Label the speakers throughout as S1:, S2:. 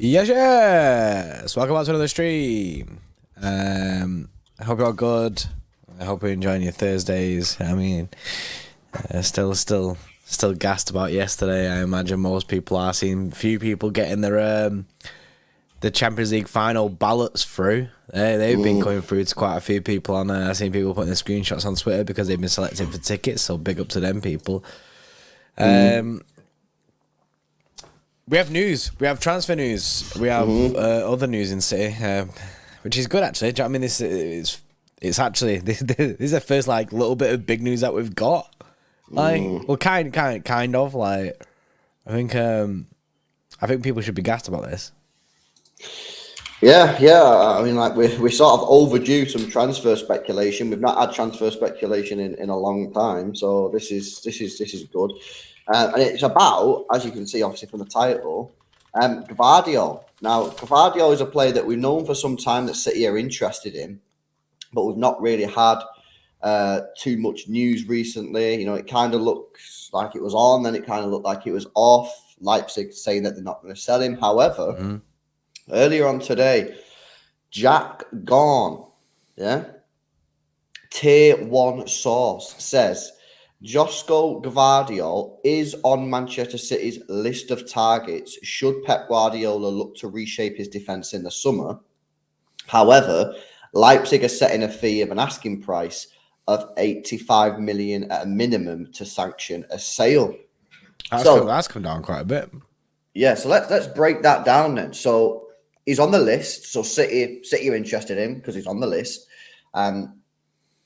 S1: Yes. Welcome back to another stream. I hope you're all good. I hope you're enjoying your Thursdays. I mean, still gassed about yesterday. I imagine most people are. Seeing few people getting their the Champions League final ballots through. They've been coming through to quite a few people on there. I've seen people putting their screenshots on Twitter because they've been selected for tickets. So big up to them people. We have news. We have transfer news. We have other news in City, which is good actually. Do you know what I mean? It's actually this is the first like little bit of big news that we've got. Like, well, kind of like. I think people should be gassed about this.
S2: Yeah. I mean, like we're sort of overdue some transfer speculation. We've not had transfer speculation in a long time, so this is good. And it's about, as you can see, obviously from the title, Gvardiol. Now, Gvardiol is a player that we've known for some time that City are interested in, but we've not really had too much news recently. You know, it kind of looks like it was on, then it kind of looked like it was off. Leipzig saying that they're not going to sell him. However, earlier on today, Jack Gone, Tier 1 source says Josko Gvardiol is on Manchester City's list of targets should Pep Guardiola look to reshape his defence in the summer. However, Leipzig are setting a fee of an asking price of 85 million at a minimum to sanction a sale.
S1: That's come down quite a bit.
S2: Yeah, so let's break that down then. So he's on the list. So City are interested in him because he's on the list.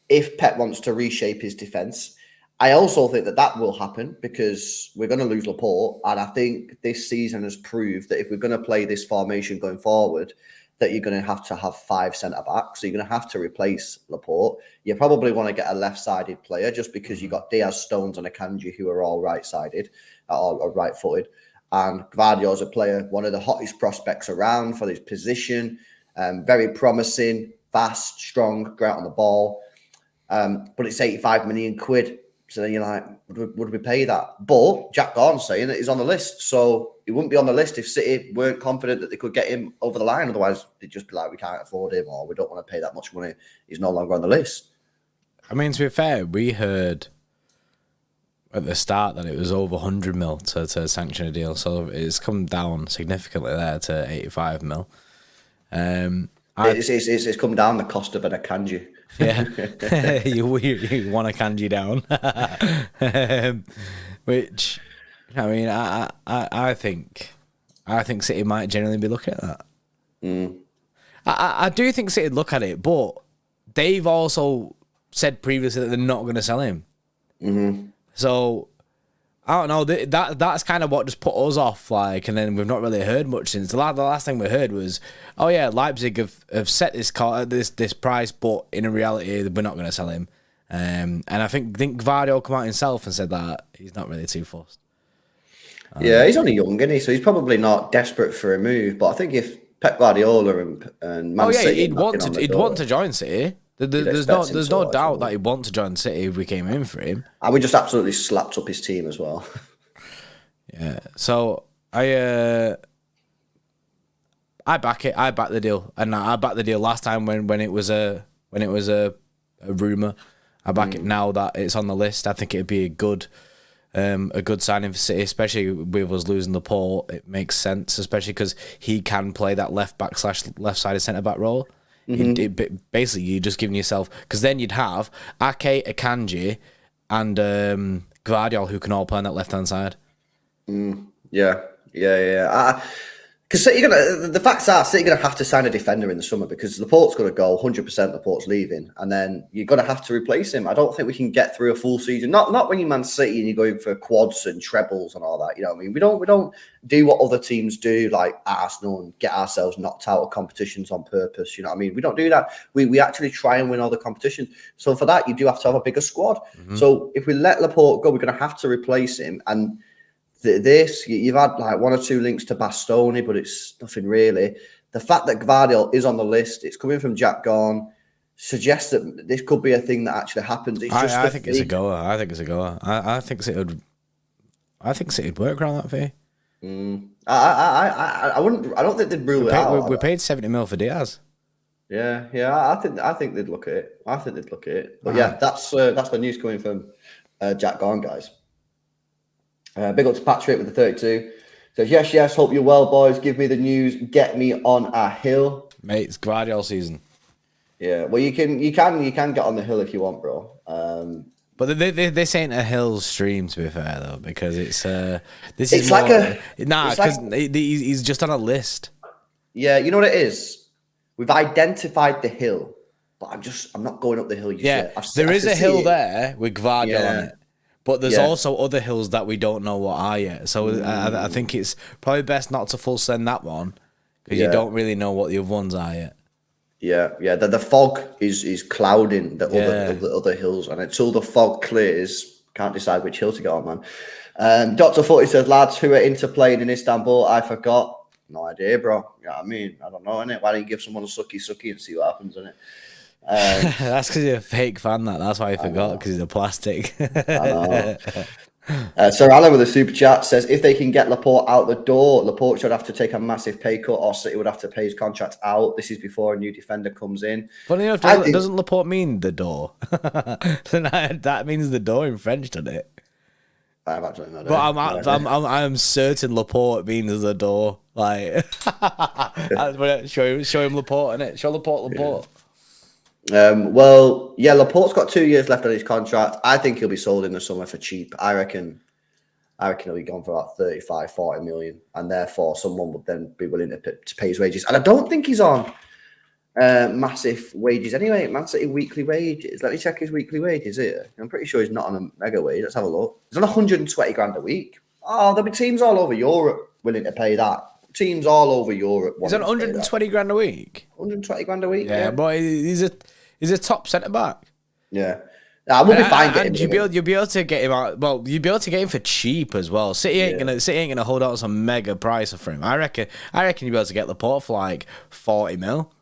S2: If Pep wants to reshape his defence, I also think that will happen because we're going to lose Laporte. And I think this season has proved that if we're going to play this formation going forward, that you're going to have 5 centre-backs. So you're going to have to replace Laporte. You probably want to get a left-sided player just because you've got Diaz, Stones and Akanji who are all right-sided or right-footed. And Gvardiol's a player, one of the hottest prospects around for his position. Very promising, fast, strong, great on the ball. But it's 85 million quid. So then you're like, would we pay that? But Jack Gordon's saying that he's on the list. So he wouldn't be on the list if City weren't confident that they could get him over the line. Otherwise, they'd just be like, we can't afford him or we don't want to pay that much money. He's no longer on the list.
S1: I mean, to be fair, we heard at the start that it was over 100 mil to sanction a deal. So it's come down significantly there to 85 mil.
S2: It's come down the cost of an Akanji.
S1: Yeah, you want a kanji down, which I mean, I think City might generally be looking at that. I do think City would look at it, but they've also said previously that they're not going to sell him. So I don't know. That's kind of what just put us off. Like, and then we've not really heard much since the last thing we heard was, oh yeah, Leipzig have set this price, but in reality we're not going to sell him. And I think Gvardiol come out himself and said that he's not really too fussed.
S2: Yeah, he's only young, isn't he? So he's probably not desperate for a move. But I think if Pep Guardiola and Man City,
S1: he'd want to join City. There's no doubt that he'd want to join City if we came in for him.
S2: And we just absolutely slapped up his team as well.
S1: Yeah. So I back it. I back the deal, and I backed the deal last time when it was a rumor. I back it now that it's on the list. I think it'd be a good signing for City, especially with us losing Laporte. It makes sense, especially because he can play that left back / left sided centre back role. Basically, you're just giving yourself, because then you'd have Ake, Akanji, and Gvardiol who can all play on that left hand side.
S2: Yeah. Because the facts are City going to have to sign a defender in the summer because Laporte's going to go 100%. Laporte's leaving, and then you're going to have to replace him. I don't think we can get through a full season. Not when you're Man City and you're going for quads and trebles and all that. You know what I mean? We don't do what other teams do, like Arsenal, and get ourselves knocked out of competitions on purpose. You know what I mean? We don't do that. We actually try and win all the competitions. So for that, you do have to have a bigger squad. So if we let Laporte go, we're going to have to replace him. And you've had like 1 or 2 links to Bastoni, but it's nothing really. The fact that Gvardiol is on the list, it's coming from Jack Gorn, suggests that this could be a thing that actually happens.
S1: I think it's a goer. I think City would work around that fee.
S2: I wouldn't. I don't think they'd rule it out.
S1: We paid 70 mil for Diaz.
S2: Yeah. I think they'd look at it. But yeah, that's the news coming from Jack Gorn, guys. Big up to Patrick with the 32. Says yes. Hope you're well, boys. Give me the news. Get me on a hill,
S1: mate. It's Gvardiol season.
S2: Yeah. Well, you can get on the hill if you want, bro.
S1: But this ain't a hill stream, to be fair, though, because it's he's just on a list.
S2: Yeah, you know what it is. We've identified the hill, but I'm not going up the hill yet.
S1: There is a hill there with Gvardiol on it, but there's also other hills that we don't know what are yet. So I think it's probably best not to full send that one because you don't really know what the other ones are yet.
S2: Yeah. The fog is clouding the other hills, and until the fog clears, can't decide which hill to go on, man. Dr. Footy says, lads who are into playing in Istanbul, I forgot. No idea, bro. You know what I mean? I don't know, innit? Why don't you give someone a sucky and see what happens, innit?
S1: That's because you're a fake fan. That's why I forgot, because he's a plastic.
S2: I know. Sir Alan with a super chat says, if they can get Laporte out the door, Laporte should have to take a massive pay cut, or City would have to pay his contract out. This is before a new defender comes in.
S1: Funny enough, doesn't Laporte mean the door? That means the door in French, doesn't it?
S2: I have absolutely no
S1: idea. I'm certain Laporte means the door. Like, show him Laporte, innit? Show Laporte.
S2: Well, yeah, Laporte's got 2 years left on his contract. I think he'll be sold in the summer for cheap. I reckon he'll be gone for about 35, 40 million, and therefore someone would then be willing to pay his wages. And I don't think he's on massive wages anyway. Man City weekly wages. Let me check his weekly wages here. I'm pretty sure he's not on a mega wage. Let's have a look. He's on 120 grand a week. Oh, there'll be teams all over Europe willing to pay that. Teams all over Europe.
S1: He's on 120 grand a week.
S2: 120 grand a week.
S1: Yeah, but he's a top centre back.
S2: Yeah. I would be fine getting him.
S1: You'll be able to get him out. Well, you'll be able to get him for cheap as well. City ain't gonna hold out some mega price for him. I reckon you'll be able to get Laporte for like 40 mil.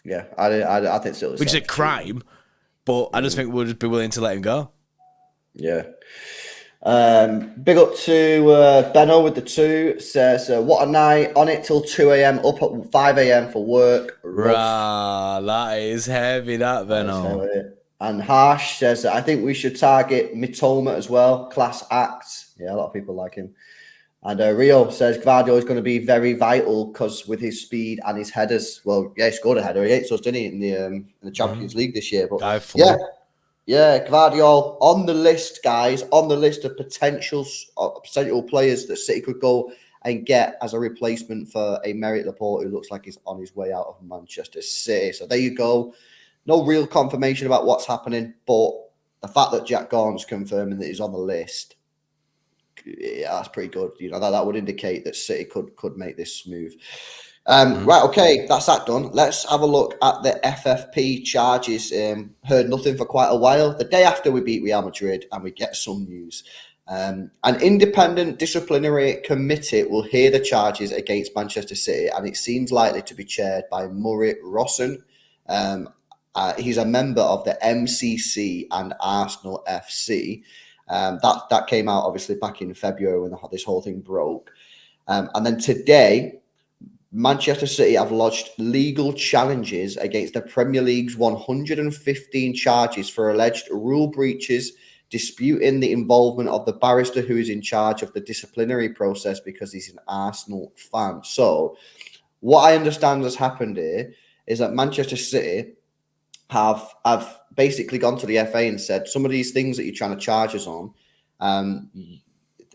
S2: Yeah, I think so.
S1: Which is a crime, but I just think we'll just be willing to let him go.
S2: Yeah. Big up to Benno with the 2. Says, what a night, on it till 2 a.m, up at 5 a.m. for work.
S1: Rah, that is heavy, that Benno.
S2: And Harsh says, I think we should target Mitoma as well. Class act. Yeah, a lot of people like him. And Rio says Gvardiol is going to be very vital because with his speed and his headers. Well, yeah, he scored a header against us, didn't he, in the Champions League this year? But yeah, Gvardiol on the list, guys, on the list of potential players that City could go and get as a replacement for a Merritt Laporte, who looks like he's on his way out of Manchester City. So there you go. No real confirmation about what's happening, but the fact that Jack Gorn's confirming that he's on the list, yeah, that's pretty good. You know, that would indicate that City could make this move. Right, okay, that's that done. Let's have a look at the FFP charges. Heard nothing for quite a while. The day after we beat Real Madrid, and we get some news. An independent disciplinary committee will hear the charges against Manchester City, and it seems likely to be chaired by Murray Rosson. He's a member of the MCC and Arsenal FC. That came out obviously back in February when this whole thing broke. And then today, Manchester City have lodged legal challenges against the Premier League's 115 charges for alleged rule breaches, disputing the involvement of the barrister who is in charge of the disciplinary process because he's an Arsenal fan. So what I understand has happened here is that Manchester City have basically gone to the FA and said, some of these things that you're trying to charge us on,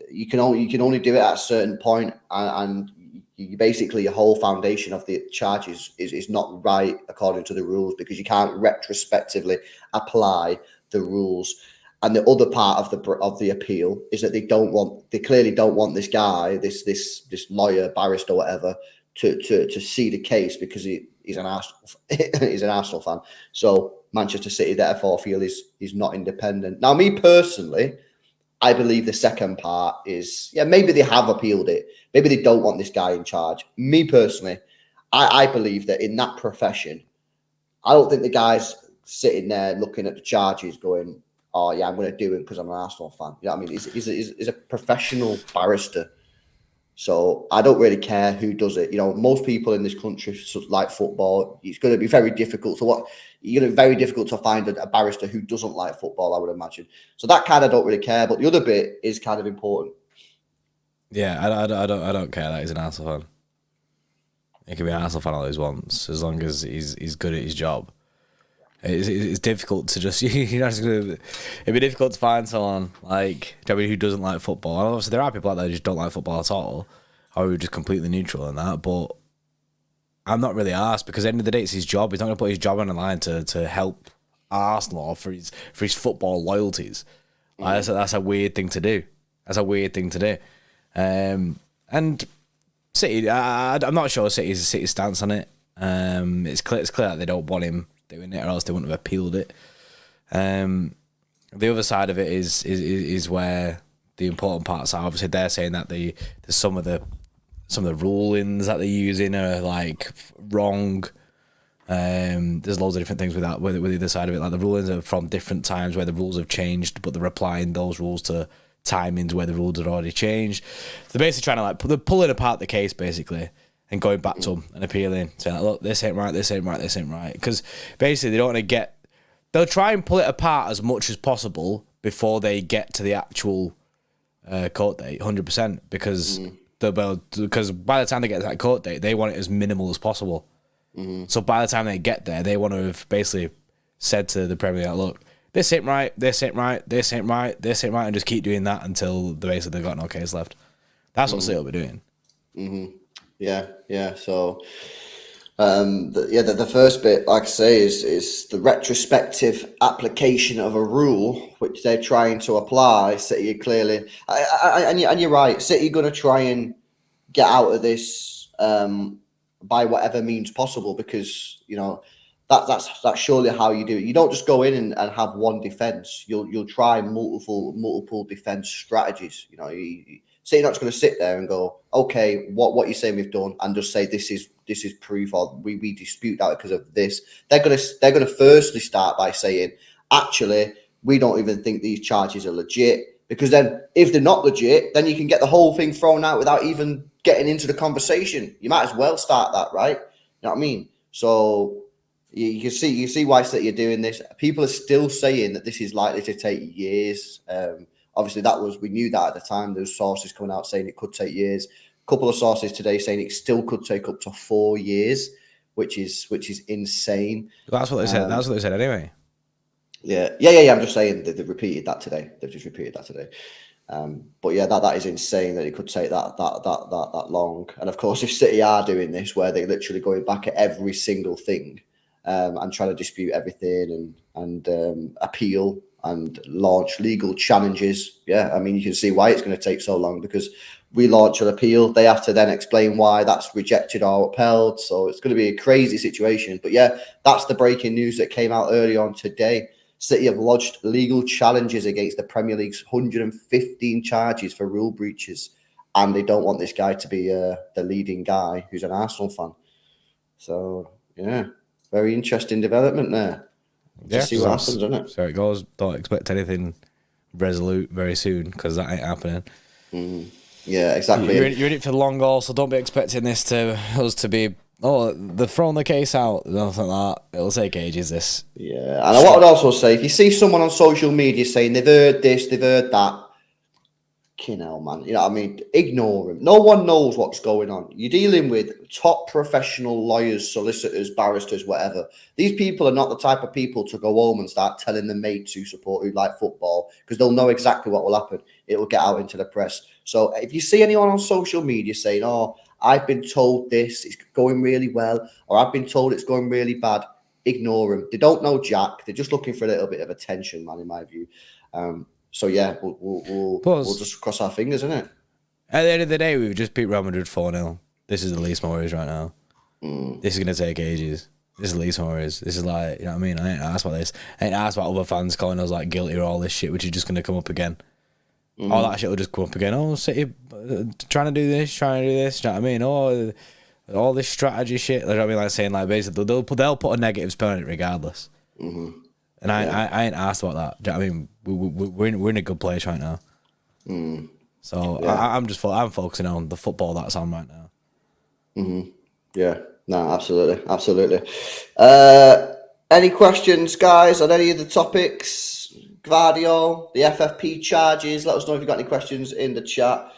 S2: you can only do it at a certain point, and you basically, your whole foundation of the charges is not right according to the rules, because you can't retrospectively apply the rules. And the other part of the appeal is that they clearly don't want this guy, this lawyer, barrister, whatever, to see the case, because he's an Arsenal fan. So Manchester City therefore feel he's not independent. Now, me personally, I believe the second part is, maybe they have appealed it. Maybe they don't want this guy in charge. Me personally, I believe that in that profession, I don't think the guy's sitting there looking at the charges going, oh yeah, I'm going to do it because I'm an Arsenal fan. You know what I mean? He's a professional barrister. So I don't really care who does it. Most people in this country like football. It's going to be very difficult to find a barrister who doesn't like football, I would imagine. So that kind of don't really care. But the other bit is kind of important.
S1: Yeah, I don't care that he's an Arsenal fan. He can be an Arsenal fan all he wants, as long as he's good at his job. It's difficult to just it'd be difficult to find someone like who doesn't like football. And obviously, there are people out there who just don't like football at all, or who are just completely neutral in that. But I'm not really asked, because at the end of the day, it's his job. He's not going to put his job on the line to help Arsenal or for his football loyalties. That's a weird thing to do. And City, I'm not sure City's stance on it. It's clear that they don't want him doing it, or else they wouldn't have appealed it. The other side of it is where the important parts are. Obviously, they're saying that there's some of the rulings that they're using are like wrong. There's loads of different things with that. With the other side of it, like the rulings are from different times where the rules have changed, but they're applying those rules to timings where the rules had already changed. They're basically trying to they're pulling apart the case basically, and going back to them and appealing, saying like, look, this ain't right, this ain't right, this ain't right. Because basically they don't want to they'll try and pull it apart as much as possible before they get to the actual court date, 100%, because by the time they get to that court date, they want it as minimal as possible. So by the time they get there, they want to have basically said to the Premier League, look, this ain't right, this ain't right, this ain't right, this ain't right, and just keep doing that until they've got no case left. That's what City will be doing.
S2: Yeah. So, the first bit, like I say, is the retrospective application of a rule which they're trying to apply. City clearly, and you're right. City going to try and get out of this by whatever means possible, because that's surely how you do it. You don't just go in and have one defense. You'll try multiple defense strategies. City not just going to sit there and go, okay, what you're saying we've done, and just say this is proof, or we dispute that because of this. They're going to firstly start by saying, actually, we don't even think these charges are legit, because then if they're not legit, then you can get the whole thing thrown out without even getting into the conversation. You might as well start that, right? You know what I mean? So you can see why City are doing this. People are still saying that this is likely to take years. Obviously, we knew that at the time. There's sources coming out saying it could take years. A couple of sources today saying it still could take up to 4 years, which is insane.
S1: Well, that's what they said. That's what they said anyway.
S2: Yeah. I'm just saying they've repeated that today. They've just repeated that today. But yeah, that is insane that it could take that long. And of course, if City are doing this, where they're literally going back at every single thing and trying to dispute everything and appeal and launch legal challenges, yeah, I mean, you can see why it's going to take so long, because we launch an appeal, they have to then explain why that's rejected or upheld. So it's going to be a crazy situation. But yeah, that's the breaking news that came out early on today. City have lodged legal challenges against the Premier League's 115 charges for rule breaches, and they don't want this guy to be the leading guy who's an Arsenal fan. So yeah, very interesting development there. Just see what happens, isn't it?
S1: So it goes. Don't expect anything resolute very soon, because that ain't happening.
S2: Yeah, exactly.
S1: You're in it for the long haul, so don't be expecting us to be. Oh, they're throwing the case out. Nothing like that. It'll take ages, this.
S2: Yeah, and what I would also say, if you see someone on social media saying they've heard this, they've heard that, hell, man, you know what I mean? Ignore them. No one knows what's going on. You're dealing with top professional lawyers, solicitors, barristers, whatever. These people are not the type of people to go home and start telling their mates who like football, because they'll know exactly what will happen. It will get out into the press. So if you see anyone on social media saying, oh, I've been told this, it's going really well, or I've been told it's going really bad, ignore them. They don't know jack. They're just looking for a little bit of attention, man, in my view. So yeah, we'll just cross our fingers, isn't it?
S1: At the end of the day, we've just beat Real Madrid 4-0. This is the least my worries right now. This is going to take ages. This is the least my worries. This is like, you know what I mean? I ain't asked about this. I ain't asked about other fans calling us like guilty or all this shit, which is just going to come up again. All that shit will just come up again. Oh, City trying to do this. You know what I mean? Oh, all this strategy shit. You know what I mean? Like saying, like, basically, they'll put a negative spin on it regardless. And I ain't asked about that. Do you know what I mean? We're in a good place right now. So
S2: Yeah.
S1: I'm focusing on the football that's on right now.
S2: Mm-hmm. Yeah. No, absolutely. Any questions, guys, on any of the topics? Gvardiol, the FFP charges. Let us know if you've got any questions in the chat.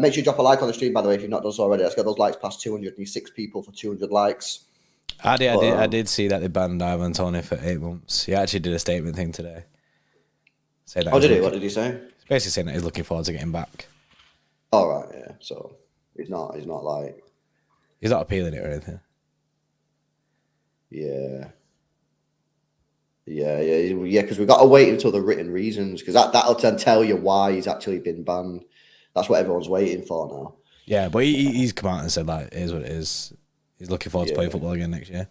S2: Make sure you drop a like on the stream, by the way, if you've not done so already. Let's get those likes past 200. Need 6 people for 200 likes.
S1: I did see that they banned Ivan Toney for 8 months. He actually did a statement thing today.
S2: Did he? What did he say?
S1: He's basically saying that he's looking forward to getting back.
S2: All right, yeah. So he's not like...
S1: He's not appealing it or anything.
S2: Yeah, because we've got to wait until the written reasons, because that'll then tell you why he's actually been banned. That's what everyone's waiting for now.
S1: Yeah, but he's come out and said, like, it is what it is. He's looking forward to playing football again next year.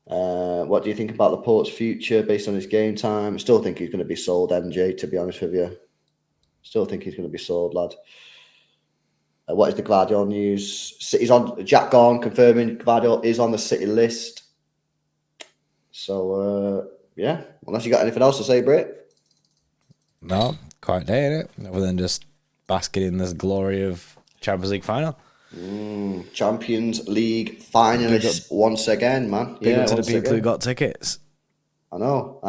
S2: What do you think about Laporte's future based on his game time? I still think he's going to be sold, MJ, to be honest with you. Still think he's going to be sold, lad. What is the Gvardiol news? City's on. Jack Gorn confirming Gvardiol is on the City list. So, yeah. Unless you got anything else to say, Britt?
S1: No, quite there, innit? Other than just basking in this glory of Champions League final.
S2: Champions League finalists once again, man.
S1: Big up to the people who got tickets.
S2: I know.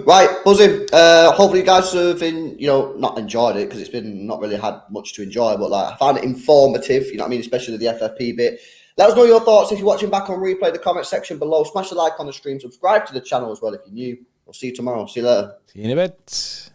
S2: Right, buzzing. Hopefully you guys have been, not enjoyed it, because it's been not really had much to enjoy, but I found it informative, you know what I mean, especially the FFP bit. Let us know your thoughts if you're watching back on replay, the comment section below. Smash a like on the stream, subscribe to the channel as well if you're new. We'll see you tomorrow. See you later.
S1: See you in a bit.